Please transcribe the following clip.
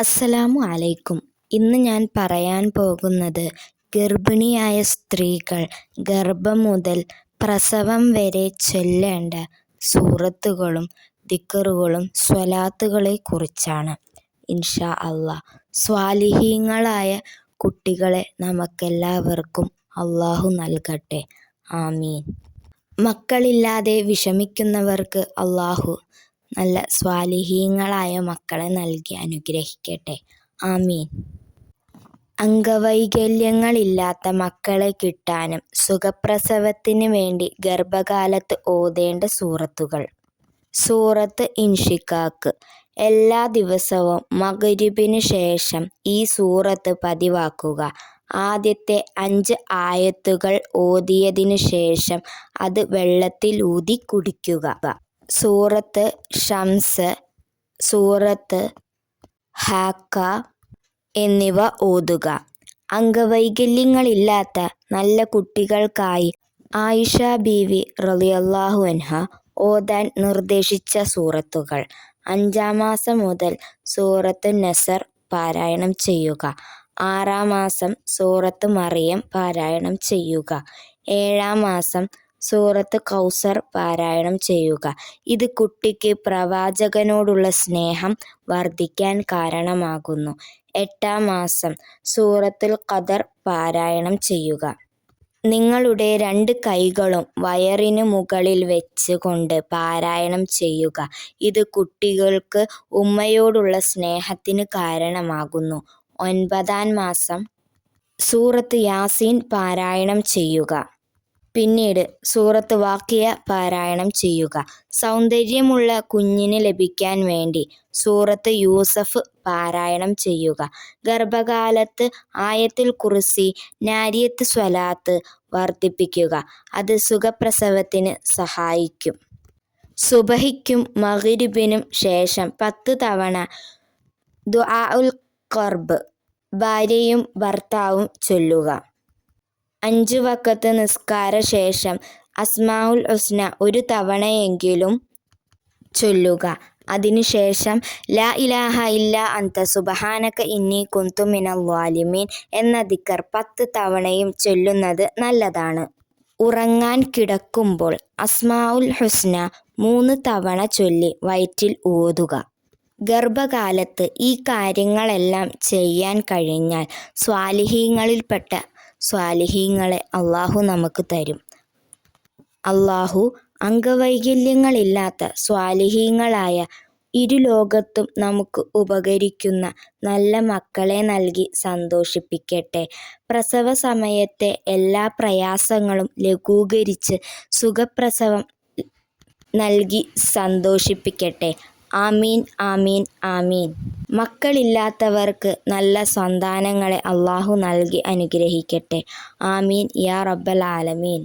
അസ്സലാമു അലൈക്കും. ഇന്ന് ഞാൻ പറയാൻ പോകുന്നത് ഗർഭിണിയായ സ്ത്രീകൾ ഗർഭം മുതൽ പ്രസവം വരെ ചൊല്ലേണ്ട സൂറത്തുകളും ദിക്റുകളും സ്വലാത്തുകളെ കുറിച്ചാണ്. ഇൻഷാ അല്ലാഹ്. സ്വാലിഹീങ്ങളായ കുട്ടികളെ നമുക്കെല്ലാവർക്കും അല്ലാഹു നൽകട്ടെ. ആമീൻ. മക്കളില്ലാതെ വിഷമിക്കുന്നവർക്ക് അല്ലാഹു നല്ല സ്വാലിഹീങ്ങളായ മക്കളെ നൽകി അനുഗ്രഹിക്കട്ടെ. ആമീൻ. അംഗവൈകല്യങ്ങളില്ലാത്ത മക്കളെ കിട്ടാനും സുഖപ്രസവത്തിന് വേണ്ടി ഗർഭകാലത്ത് ഓതേണ്ട സൂറത്തുകൾ. സൂറത്ത് ഇൻഷിഖാഖ്. എല്ലാ ദിവസവും മഗ്‌രിബിന് ശേഷം ഈ സൂറത്ത് പതിവാക്കുക. ആദ്യത്തെ 5 ആയത്തുകൾ ഓതിയതിനു ശേഷം അത് വെള്ളത്തിലൂതി കുടിക്കുക. സൂറത്ത് ഷംസ്, സൂറത്ത് ഹാക്ക എന്നിവ ഓതുക. അംഗവൈകല്യങ്ങളില്ലാത്ത നല്ല കുട്ടികൾക്കായി ആയിഷ ബീവി റളിയല്ലാഹു അൻഹ ഓതാൻ നിർദ്ദേശിച്ച സൂറത്തുകൾ. 5-ാം മാസം മുതൽ സൂറത്ത് നസർ പാരായണം ചെയ്യുക. 6-ാം മാസം സൂറത്ത് മറിയം പാരായണം ചെയ്യുക. 7-ാം മാസം സൂറത്ത് കൗസർ പാരായണം ചെയ്യുക. ഇത് കുട്ടിക്ക് പ്രവാചകനോടുള്ള സ്നേഹം വർദ്ധിക്കാൻ കാരണമാകുന്നു. 8-ാം മാസം സൂറത്തുൽ ഖദർ പാരായണം ചെയ്യുക. നിങ്ങളുടെ 2 കൈകളും വയറിന് മുകളിൽ വെച്ച് കൊണ്ട് പാരായണം ചെയ്യുക. ഇത് കുട്ടികൾക്ക് ഉമ്മയോടുള്ള സ്നേഹത്തിന് കാരണമാകുന്നു. 9-ാം മാസം സൂറത്ത് യാസീൻ പാരായണം ചെയ്യുക. പിന്നീട് സൂറത്ത് വാഖിയ പാരായണം ചെയ്യുക. സൗന്ദര്യമുള്ള കുഞ്ഞിന് ലഭിക്കാൻ വേണ്ടി സൂറത്ത് യൂസഫ് പാരായണം ചെയ്യുക. ഗർഭകാലത്ത് ആയത്തുൽ കുർസി, നാരിയത്ത് സ്വലാത്ത് വർദ്ധിപ്പിക്കുക. അത് സുഖപ്രസവത്തിന് സഹായിക്കും. സുബഹിക്കും മഗ്‌രിബിനും ശേഷം 10 തവണ ദുആഉൽ ഖർബ് ഭാര്യയും ഭർത്താവും ചൊല്ലുക. 5 വഖത്ത് നിസ്കാര ശേഷം അസ്മാഉൽ ഹുസ്ന 1 തവണയെങ്കിലും ചൊല്ലുക. അതിനുശേഷം ലാ ഇലാഹ ഇല്ലാ അൻത സുബ്ഹാനക ഇന്നി കുന്തു മിനൽ ളാലിമീൻ എന്ന ദിക്ർ 10 തവണയും ചൊല്ലുന്നത് നല്ലതാണ്. ഉറങ്ങാൻ കിടക്കുമ്പോൾ അസ്മാഉൽ ഹുസ്ന 3 തവണ ചൊല്ലി വയറ്റിൽ ഓതുക. ഗർഭകാലത്ത് ഈ കാര്യങ്ങളെല്ലാം ചെയ്യാൻ കഴിഞ്ഞാൽ സ്വാലിഹീങ്ങളിൽപ്പെട്ട സ്വാലിഹീങ്ങളെ അല്ലാഹു നമുക്ക് തരും. അല്ലാഹു അംഗവൈകല്യങ്ങളില്ലാത്ത സ്വാലിഹീങ്ങളായ ഇരുലോകത്തും നമുക്ക് ഉപകരിക്കുന്ന നല്ല മക്കളെ നൽകി സന്തോഷിപ്പിക്കട്ടെ. പ്രസവ സമയത്തെ എല്ലാ പ്രയാസങ്ങളും ലഘൂകരിച്ച് സുഖപ്രസവം നൽകി സന്തോഷിപ്പിക്കട്ടെ. ആമീൻ ആമീൻ ആമീൻ. മക്കളില്ലാത്തവർക്ക് നല്ല സന്താനങ്ങളെ അല്ലാഹു നൽകി അനുഗ്രഹിക്കട്ടെ. ആമീൻ യാ റബ്ബൽ ആലമീൻ.